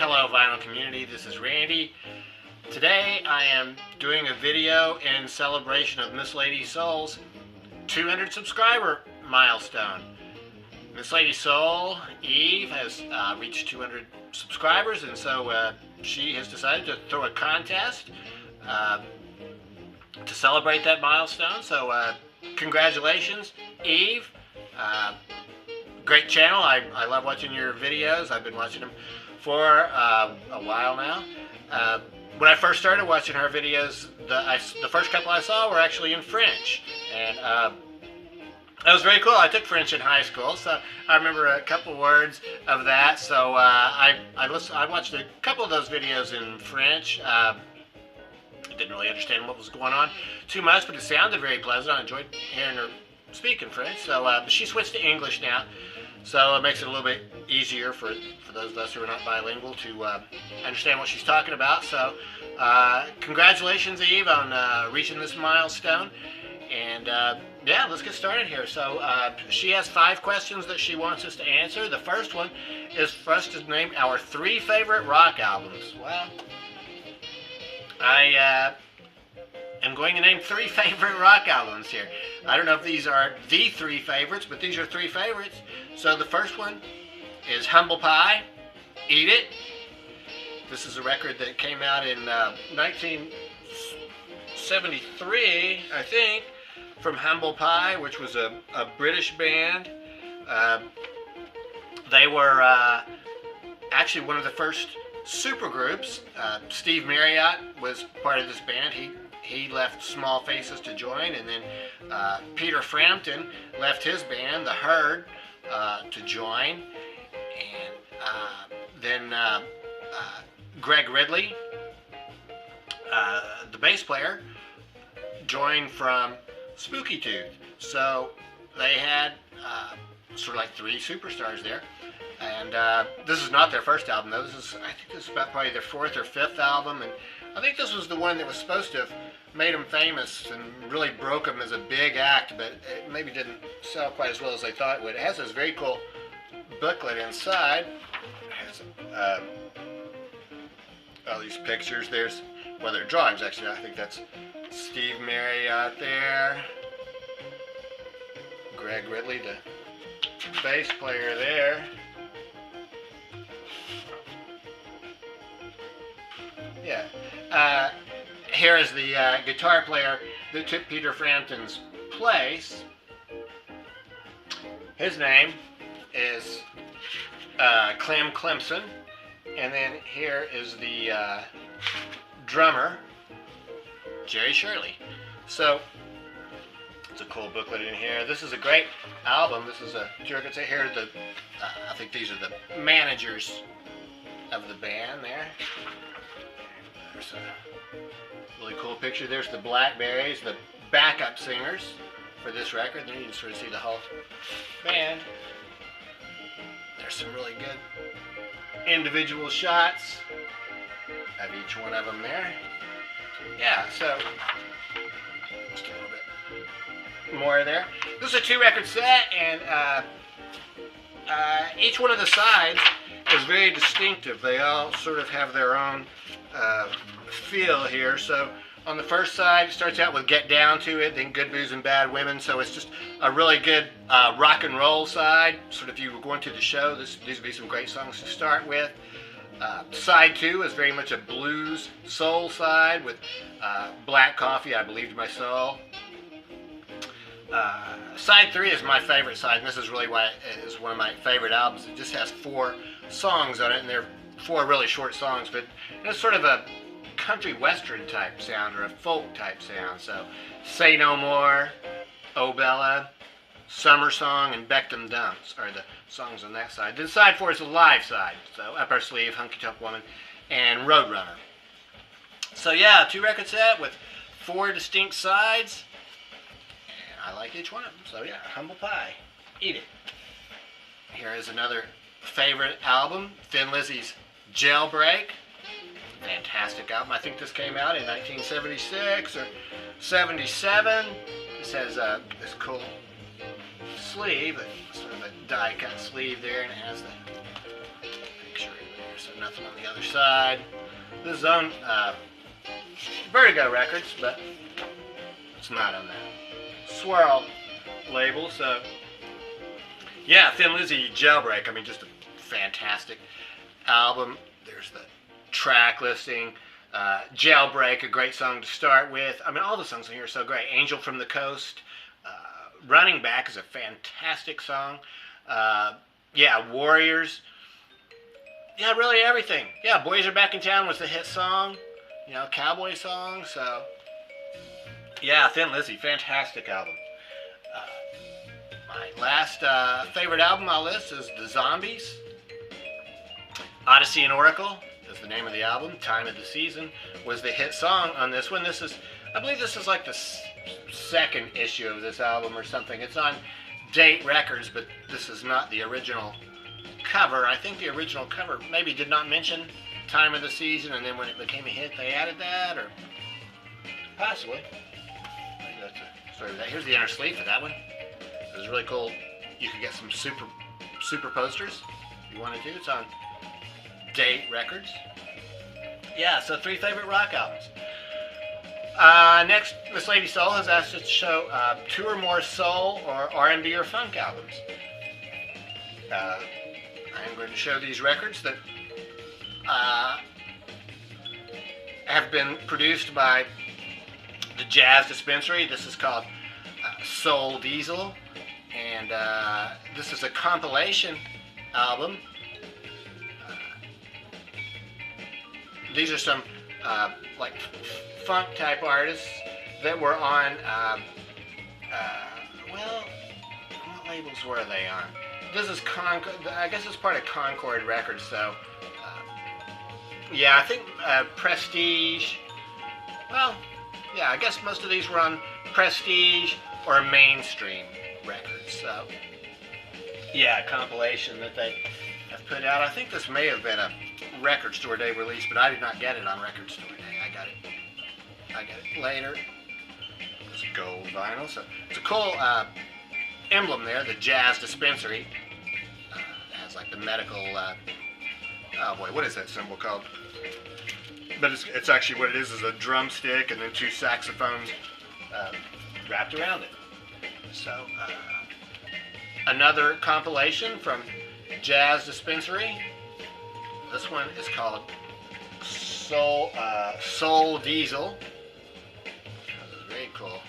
Hello vinyl community, this is Randy. Today I am doing a video in celebration of Miss LadySoul's 200 subscriber milestone. Miss LadySoul, Eve, has reached 200 subscribers, and so she has decided to throw a contest to celebrate that milestone. So congratulations, Eve. Great channel. I love watching your videos. I've been watching them for a while now. When I first started watching her videos, the first couple I saw were actually in French, and that was very cool. I took French in high school, so I remember a couple words of that. So I watched a couple of those videos in French. I didn't really understand what was going on too much, but it sounded very pleasant. I enjoyed hearing her speak in French. So she switched to English now, so it makes it a little bit easier for those of us who are not bilingual to understand what she's talking about. So congratulations, Eve, on reaching this milestone. And yeah, let's get started here. So she has 5 questions that she wants us to answer. The first one is for us to name our 3 favorite rock albums. Well, I am going to name 3 favorite rock albums here. I don't know if these are the 3 favorites, but these are 3 favorites. So the first one is Humble Pie, Eat It. This is a record that came out in 1973, I think, from Humble Pie, which was a British band. They were actually one of the first supergroups. Steve Marriott was part of this band. He left Small Faces to join, and then Peter Frampton left his band, The Herd, to join, and then Greg Ridley, the bass player, joined from Spooky Tooth. So they had sort of like 3 superstars there. And this is not their first album, though. I think this is about probably their 4th or 5th album, and I think this was the one that was supposed to have made them famous and really broke them as a big act, but it maybe didn't sell quite as well as they thought it would. It has this very cool booklet inside. It has all these pictures. There's, well, they're drawings actually. I think that's Steve Marriott there. Greg Ridley, the bass player there. Yeah. Here is the guitar player that took Peter Frampton's place. His name is Clem Clemson. And then here is the drummer, Jerry Shirley. So it's a cool booklet in here. This is a great album. This is a, here are the, I think these are the managers of the band there. There's a really cool picture. There's the Blackberries, the backup singers for this record. There you can sort of see the whole band. There's some really good individual shots of each one of them there. Yeah, so just a little bit more there. This is a 2-record set, and each one of the sides is very distinctive. They all sort of have their own feel here. So on the first side, it starts out with Get Down to It, then Good Booze and Bad Women. So it's just a really good rock and roll side. Sort of, if you were going to the show, these would be some great songs to start with. Side 2 is very much a blues soul side with Black Coffee, I Believed My Soul. Side 3 is my favorite side, and this is really why it is one of my favorite albums. It just has 4 songs on it, and they're 4 really short songs, but it's sort of a country western type sound or a folk type sound. So Say No More, Oh Bella, Summer Song, and Beckham Dumps are the songs on that side. Then side 4 is the live side. So Up Our Sleeve, Hunky Tonk Woman, and Roadrunner. So yeah, 2-record set with 4 distinct sides. And I like each one of them. So yeah, Humble Pie, Eat It. Here is another favorite album, Thin Lizzy's Jailbreak. Fantastic album. I think this came out in 1976 or 77. This has this cool sleeve, sort of a die-cut sleeve there, and it has the picture in there. So nothing on the other side. This is on Vertigo Records, but it's not on that Swirl label. So yeah, Thin Lizzy, Jailbreak. I mean, just a fantastic album. There's the track listing. Jailbreak, a great song to start with. I mean, all the songs on here are so great. Angel from the Coast. Running Back is a fantastic song. Yeah, Warriors. Yeah, really everything. Yeah, Boys Are Back in Town was the hit song. You know, cowboy song. So, yeah, Thin Lizzy, fantastic album. My last favorite album on my list is The Zombies. Odyssey and Oracle is the name of the album. Time of the Season was the hit song on this one. This is, I believe this is like the second issue of this album or something. It's on Date Records, but this is not the original cover. I think the original cover maybe did not mention Time of the Season, and then when it became a hit, they added that, or possibly. Maybe that's a story of that. Here's the inner sleeve for that one. It was really cool. You could get some super posters if you wanted to. It's on Date Records. Yeah, so 3 favorite rock albums. Next, Miss Lady Soul has asked us to show 2 or more soul or R&B or funk albums. I'm going to show these records that have been produced by the Jazz Dispensary. This is called Soul Diesel, and this is a compilation album. These are some like funk type artists that were on, well, what labels were they on? This is I guess it's part of Concord Records, so yeah, I think Prestige. Well, yeah, I guess most of these were on Prestige or Mainstream Records. So yeah, a compilation that they have put out. I think this may have been a Record Store Day release, but I did not get it on Record Store Day. I got it later. It's gold vinyl, so it's a cool emblem there. The Jazz Dispensary it has like the medical. Oh boy, what is that symbol called? But it's actually what it is a drumstick and then 2 saxophones wrapped around it. So another compilation from Jazz Dispensary. This one is called Soul Diesel. Very cool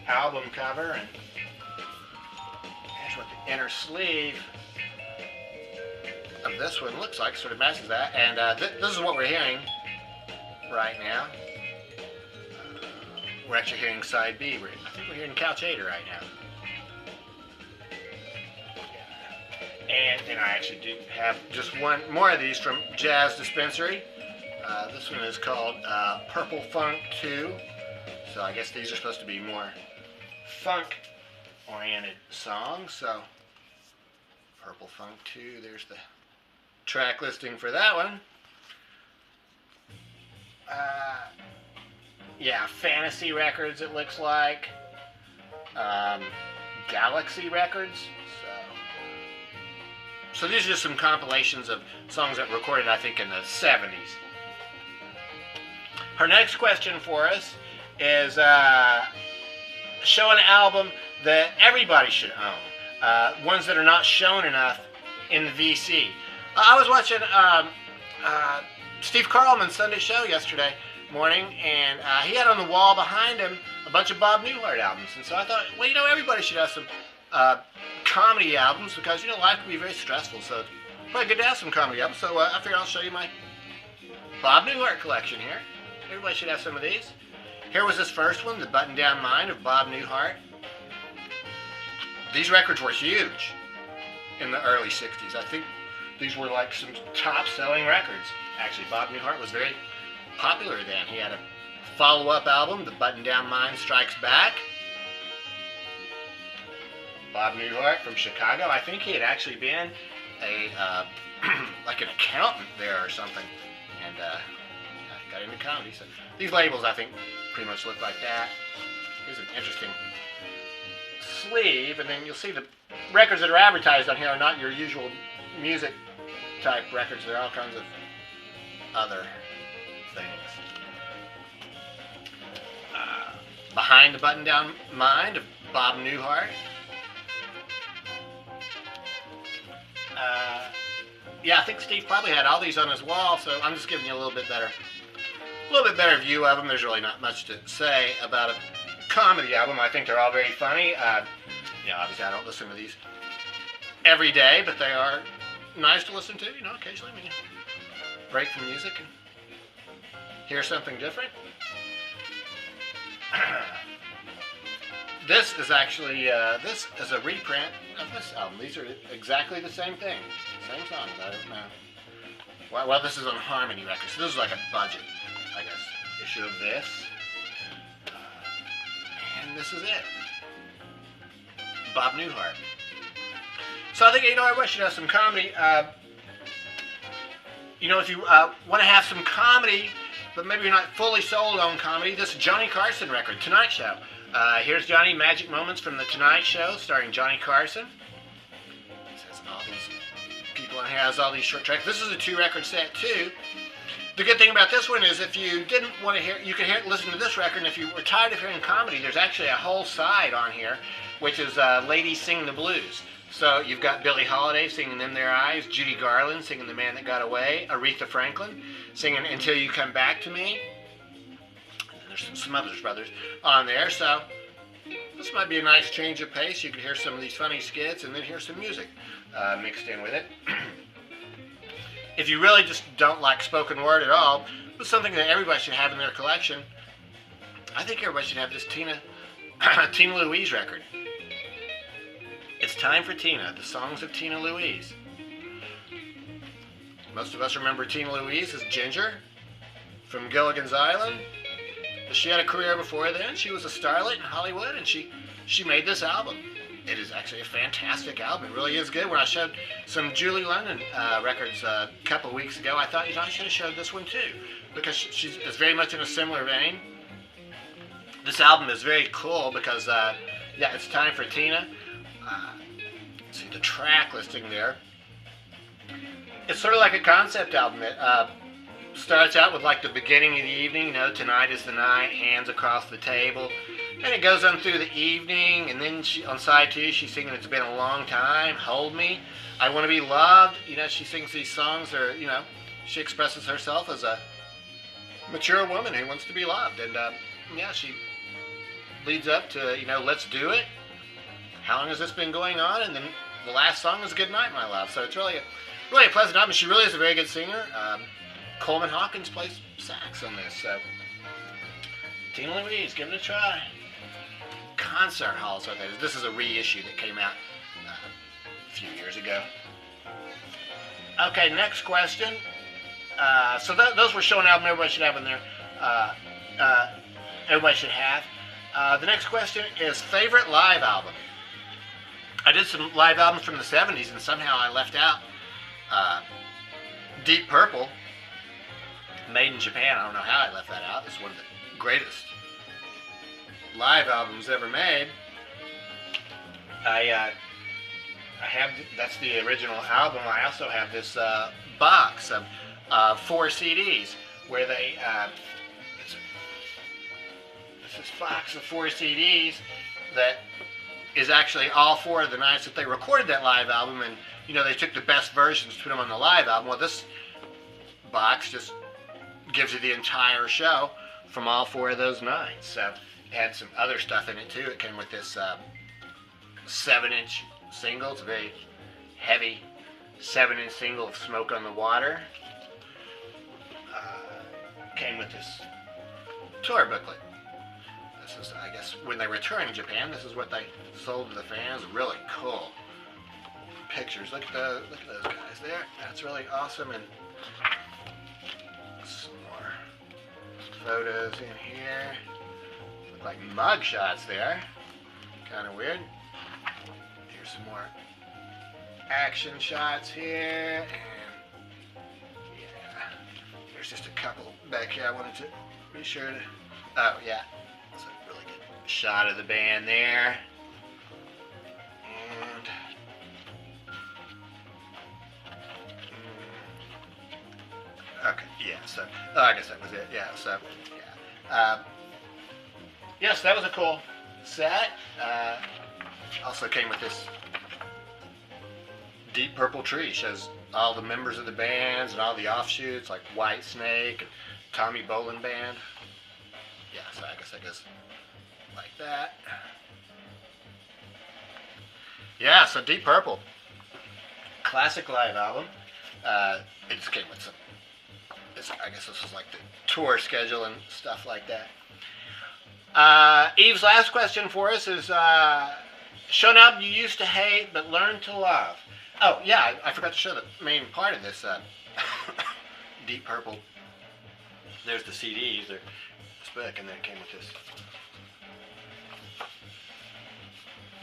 album cover, and here's what the inner sleeve of this one looks like. Sort of matches that, and this is what we're hearing right now. We're actually hearing side B. I think we're hearing Couch 8 right now. And then I actually do have just one more of these from Jazz Dispensary. This one is called Purple Funk 2. So I guess these are supposed to be more funk-oriented songs. So Purple Funk 2, there's the track listing for that one. Yeah, Fantasy Records it looks like. Galaxy Records. So these are just some compilations of songs that were recorded, I think, in the 70s. Her next question for us is show an album that everybody should own. Ones that are not shown enough in the VC. I was watching Steve Carlman's Sunday show yesterday morning, and he had on the wall behind him a bunch of Bob Newhart albums. And so I thought, well, you know, everybody should have some comedy albums, because, you know, life can be very stressful, so it's probably good to have some comedy albums. So I figured I'll show you my Bob Newhart collection here. Everybody should have some of these. Here was this first one, The Button Down Mind of Bob Newhart. These records were huge in the early 60s. I think these were like some top-selling records. Actually, Bob Newhart was very popular then. He had a follow-up album, The Button Down Mind Strikes Back. Bob Newhart from Chicago. I think he had actually been a like an accountant there or something, and got into comedy. So these labels, I think, pretty much look like that. Here's an interesting sleeve, and then you'll see the records that are advertised on here are not your usual music type records. There are all kinds of other things. Behind the Button-Down Mind of Bob Newhart. Yeah, I think Steve probably had all these on his wall, so I'm just giving you a little bit better view of them. There's really not much to say about a comedy album. I think they're all very funny. Obviously I don't listen to these every day, but they are nice to listen to, occasionally when you break from music and hear something different. This is actually, this is a reprint of this album. These are exactly the same thing. Same songs, I don't know. Well, this is on Harmony Records, so this is like a budget, I guess, issue of this. And this is it. Bob Newhart. So I think, everybody should have some comedy. If you want to have some comedy, but maybe you're not fully sold on comedy, this is Johnny Carson record, Tonight Show. Here's Johnny, Magic Moments from the Tonight Show, starring Johnny Carson. It says all these people on here, has all these short tracks. This is a 2-record set too. The good thing about this one is if you didn't want to hear, you can listen to this record, and if you were tired of hearing comedy, there's actually a whole side on here, which is Ladies Sing the Blues. So you've got Billie Holiday singing In Their Eyes, Judy Garland singing The Man That Got Away, Aretha Franklin singing Until You Come Back to Me. And there's some other brothers on there, so this might be a nice change of pace. You could hear some of these funny skits and then hear some music mixed in with it. If you really just don't like spoken word at all, it's something that everybody should have in their collection. I think everybody should have this Tina Louise record. It's Time for Tina, the songs of Tina Louise. Most of us remember Tina Louise as Ginger from Gilligan's Island. But she had a career before then. She was a starlet in Hollywood, and she made this album. It is actually a fantastic album. It really is good. When I showed some Julie London records a couple of weeks ago, I thought, I should have showed this one too, because it's very much in a similar vein. This album is very cool because, it's Time for Tina. See the track listing there. It's sort of like a concept album. It starts out with like the beginning of the evening, tonight is the night, hands across the table. And it goes on through the evening, and then on side 2, she's singing It's Been a Long Time, Hold Me, I Want to Be Loved. She sings these songs, or, she expresses herself as a mature woman who wants to be loved. And, she leads up to, Let's Do It. How long has this been going on? And then the last song is Good Night, My Love. So it's really a pleasant album. She really is a very good singer. Coleman Hawkins plays sax on this. So Tina Louise, give it a try. Concert Hall. So this is a reissue that came out a few years ago. Okay, next question. So those were showing album everybody should have in there. Everybody should have. The next question is favorite live album. I did some live albums from the 70s, and somehow I left out Deep Purple, Made in Japan. I don't know how I left that out. It's one of the greatest live albums ever made. I have, that's the original album. I also have this box of 4 CDs where they, this box of 4 CDs that is actually all 4 of the nights that they recorded that live album, and they took the best versions to put them on the live album. Well, this box just gives you the entire show from all 4 of those nights. So it had some other stuff in it too. It came with this 7-inch single. It's a very heavy 7-inch single of Smoke on the Water. Came with this tour booklet. This is, I guess, when they were touring in Japan, this is what they sold to the fans. Really cool pictures. Look at those guys there. That's really awesome. And some more photos in here. Look like mug shots there. Kind of weird. Here's some more action shots here. And yeah, there's just a couple back here I wanted to be sure to. Oh yeah. Shot of the band there, and Okay, yeah, so, I guess that was it, yeah, so, yeah. Yes, that was a cool set. Also came with this deep purple tree. Shows all the members of the bands and all the offshoots, like White Snake and Tommy Bolin Band. Yeah, so I guess that goes like that. Yeah, so Deep Purple. Classic live album. It just came with some, I guess this was like the tour schedule and stuff like that. Eve's last question for us is, show an album you used to hate but learned to love. Oh, yeah, I forgot to show the main part of this Deep Purple. There's the CDs, this book, and then it came with this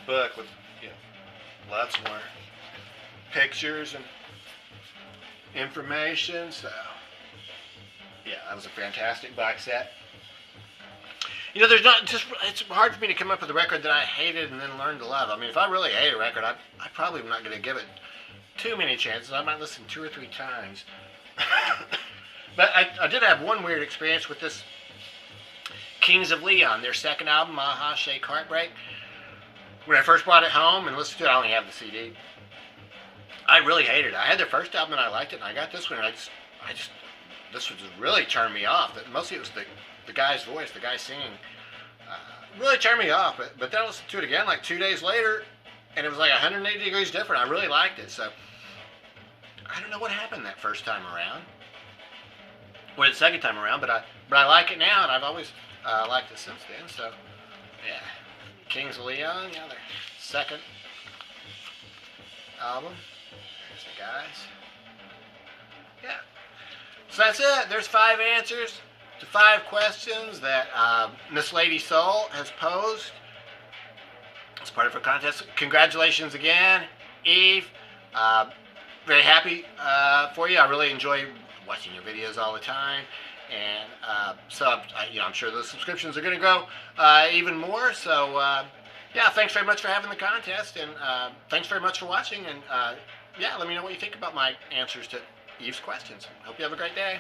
book with, you know, lots more pictures and information. So, yeah, that was a fantastic box set. You know, it's hard for me to come up with a record that I hated and then learned to love. I mean, if I really hate a record, I probably am not going to give it too many chances. I might listen 2 or 3 times. But I did have one weird experience with this Kings of Leon, their second album, Aha, Shake, Heartbreak. When I first brought it home and listened to it, I only have the CD. I really hated it. I had their first album and I liked it, and I got this one and this was just really turned me off. Mostly it was the guy's voice, the guy singing. Really turned me off, but then I listened to it again like 2 days later, and it was like 180 degrees different. I really liked it, so I don't know what happened that first time around, or the second time around, but I like it now, and I've always liked it since then. So yeah, Kings of Leon, yeah, their second album. There's the guys. Yeah. So that's it. There's 5 answers to 5 questions that Miss Lady Soul has posed as part of her contest. Congratulations again, Eve. Very happy for you. I really enjoy watching your videos all the time, and so I'm sure those subscriptions are going to grow even more. So yeah, thanks very much for having the contest, and thanks very much for watching. And yeah, let me know what you think about my answers to Eve's questions. Hope you have a great day.